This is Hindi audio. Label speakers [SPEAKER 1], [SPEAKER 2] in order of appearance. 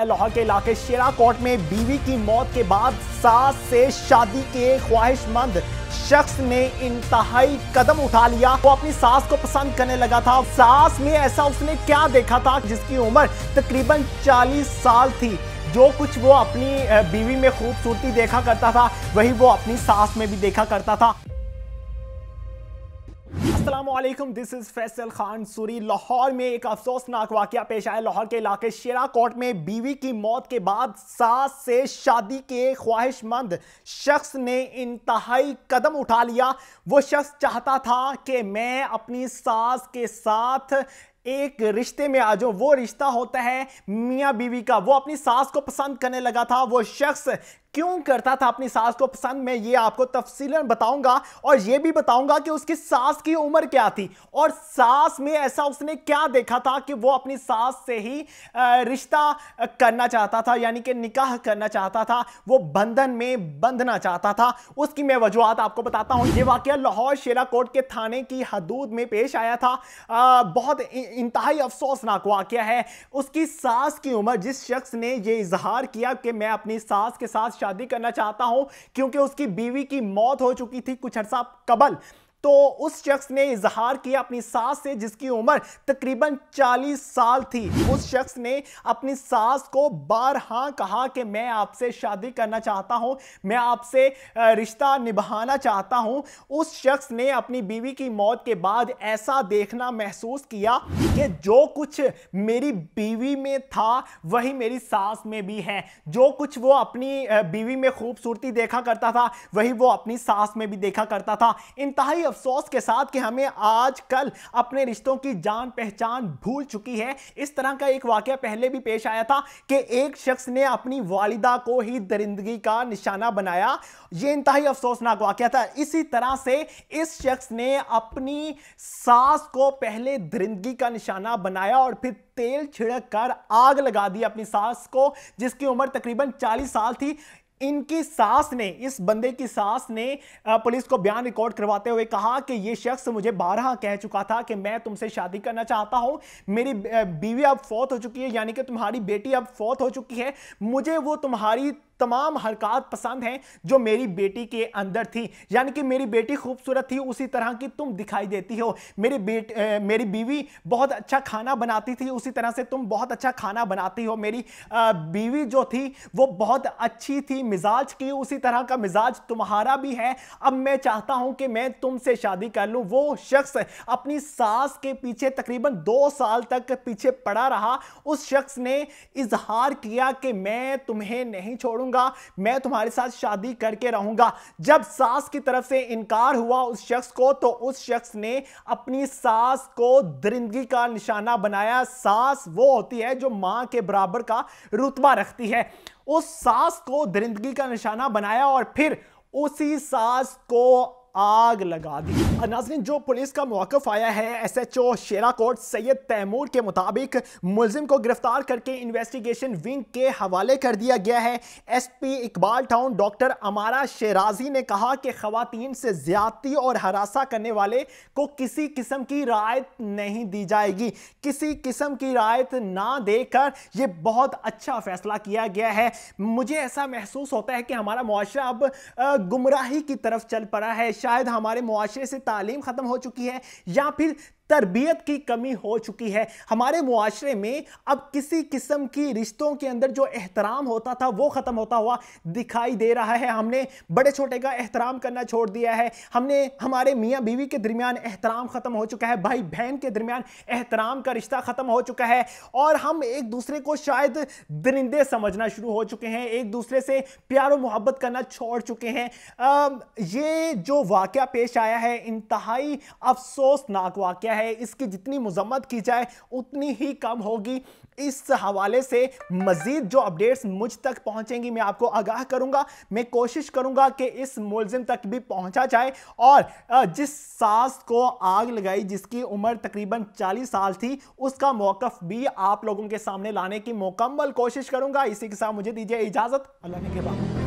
[SPEAKER 1] लाहौर के इलाके शेरा कोट में बीवी की मौत के बाद सास से शादी के ख्वाहिशमंद शख्स ने इंतहाई कदम उठा लिया। वो अपनी सास को पसंद करने लगा था। सास में ऐसा उसने क्या देखा था जिसकी उम्र तकरीबन 40 साल थी। जो कुछ वो अपनी बीवी में खूबसूरती देखा करता था वही वो अपनी सास में भी देखा करता था। अस्सलामुअलैकुम, दिस इज फैसल खान सूरी। लाहौर में एक अफसोसनाक वाकया पेश आया। लाहौर के इलाके शेरा कोट में बीवी की मौत के बाद सास से शादी के ख्वाहिशमंद शख्स ने इंतहाई कदम उठा लिया। वो शख्स चाहता था कि मैं अपनी सास के साथ एक रिश्ते में आ जाऊं। वो रिश्ता होता है मियां बीवी का। वो अपनी सास को पसंद करने लगा था। वो शख्स क्यों करता था अपनी सास को पसंद, मैं ये आपको तफसीलन बताऊंगा और ये भी बताऊंगा कि उसकी सास की उम्र क्या थी और सास में ऐसा उसने क्या देखा था कि वो अपनी सास से ही रिश्ता करना चाहता था, यानी कि निकाह करना चाहता था, वो बंधन में बंधना चाहता था। उसकी मैं वजूहात आपको बताता हूं। ये वाकया लाहौर शेरा कोट के थाने की हदूद में पेश आया था। बहुत इंतहाई अफसोसनाक वाकया है। उसकी सास की उम्र, जिस शख्स ने ये इजहार किया कि मैं अपनी सास के साथ शादी करना चाहता हूं क्योंकि उसकी बीवी की मौत हो चुकी थी कुछ अर्सा कबल, तो उस शख्स ने इजहार किया अपनी सास से जिसकी उम्र तकरीबन 40 साल थी। उस शख्स ने अपनी सास को बारहा कहा कि मैं आपसे शादी करना चाहता हूं, मैं आपसे रिश्ता निभाना चाहता हूं। उस शख्स ने अपनी बीवी की मौत के बाद ऐसा देखना महसूस किया कि जो कुछ मेरी बीवी में था वही मेरी सास में भी है। जो कुछ वो अपनी बीवी में खूबसूरती देखा करता था वही वो अपनी सास में भी देखा करता था। इंतहाई अफसोस के साथ कि हमें आजकल अपने रिश्तों की जान पहचान भूल चुकी है। इस तरह का एक वाकया पहले भी पेश आया था कि एक शख्स ने अपनी वालिदा को ही दरिंदगी का निशाना बनाया। यह इंतहाई अफसोसनाक वाकया था। इसी तरह से इस शख्स ने अपनी सास को पहले दरिंदगी का निशाना बनाया और फिर तेल छिड़क कर आग लगा दी अपनी सास को, जिसकी उम्र तकरीबन 40 साल थी। इनकी सास ने, इस बंदे की सास ने पुलिस को बयान रिकॉर्ड करवाते हुए कहा कि यह शख्स मुझे बारहा कह चुका था कि मैं तुमसे शादी करना चाहता हूं। मेरी बीवी अब फौत हो चुकी है, यानी कि तुम्हारी बेटी अब फौत हो चुकी है। मुझे वो तुम्हारी तमाम हरकत पसंद हैं जो मेरी बेटी के अंदर थी, यानी कि मेरी बेटी खूबसूरत थी उसी तरह की तुम दिखाई देती हो। मेरी बीवी बहुत अच्छा खाना बनाती थी उसी तरह से तुम बहुत अच्छा खाना बनाती हो। मेरी बीवी जो थी वो बहुत अच्छी थी मिजाज की, उसी तरह का मिजाज तुम्हारा भी है। अब मैं चाहता हूं कि मैं तुमसे शादी कर लूं। वो शख्स अपनी सास के पीछे तकरीबन 2 साल तक पीछे पड़ा रहा। उस शख्स ने इजहार किया कि मैं तुम्हें नहीं छोड़ूंगा, मैं तुम्हारे साथ शादी करके रहूंगा। जब सास की तरफ से इनकार हुआ उस शख्स को, तो उस शख्स ने अपनी सास को दरिंदगी का निशाना बनाया। सास वो होती है जो मां के बराबर का रुतबा रखती है। उस सास को दरिंदगी का निशाना बनाया और फिर उसी सास को आग लगा दी। नाज़रीन, जो पुलिस का मौक़िफ़ आया है SHO शेरा कोट सैयद तैमूर के मुताबिक मुलजिम को गिरफ्तार करके इन्वेस्टिगेशन विंग के हवाले कर दिया गया है। SP इकबाल टाउन डॉक्टर अमारा शेराजी ने कहा कि ख़वातीन से ज़्यादती और हरासा करने वाले को किसी किस्म की रायत नहीं दी जाएगी। किसी किस्म की रायत ना देकर ये बहुत अच्छा फैसला किया गया है। मुझे ऐसा महसूस होता है कि हमारा मुआशरा अब गुमराही की तरफ चल पड़ा है। शायद हमारे मुआशरे से तालीम खत्म हो चुकी है या फिर तरबियत की कमी हो चुकी है। हमारे मुआशरे में अब किसी किस्म की रिश्तों के अंदर जो एहतराम होता था वो खत्म होता हुआ दिखाई दे रहा है। हमने बड़े छोटे का एहतराम करना छोड़ दिया है। हमने हमारे मियाँ बीवी के दरमियान एहतराम खत्म हो चुका है। भाई बहन के दरमियान एहतराम का रिश्ता खत्म हो चुका है और हम एक दूसरे को शायद दरिंदे समझना शुरू हो चुके हैं, एक दूसरे से प्यार और मोहब्बत करना छोड़ चुके हैं। ये जो वाकया पेश आया है इंतहाई अफसोसनाक वाकया है। इसकी जितनी मुजम्मत की जाए उतनी ही कम होगी। इस हवाले से मजीद जो अपडेट्स मुझ तक पहुंचेंगी मैं आपको आगाह करूंगा। मैं कोशिश करूंगा कि इस मुलजिम तक भी पहुंचा जाए और जिस सास को आग लगाई जिसकी उम्र तकरीबन 40 साल थी उसका मौक़िफ़ भी आप लोगों के सामने लाने की मुकम्मल कोशिश करूंगा। इसी के साथ मुझे दीजिए इजाजत। अल्लाह ने के बाद।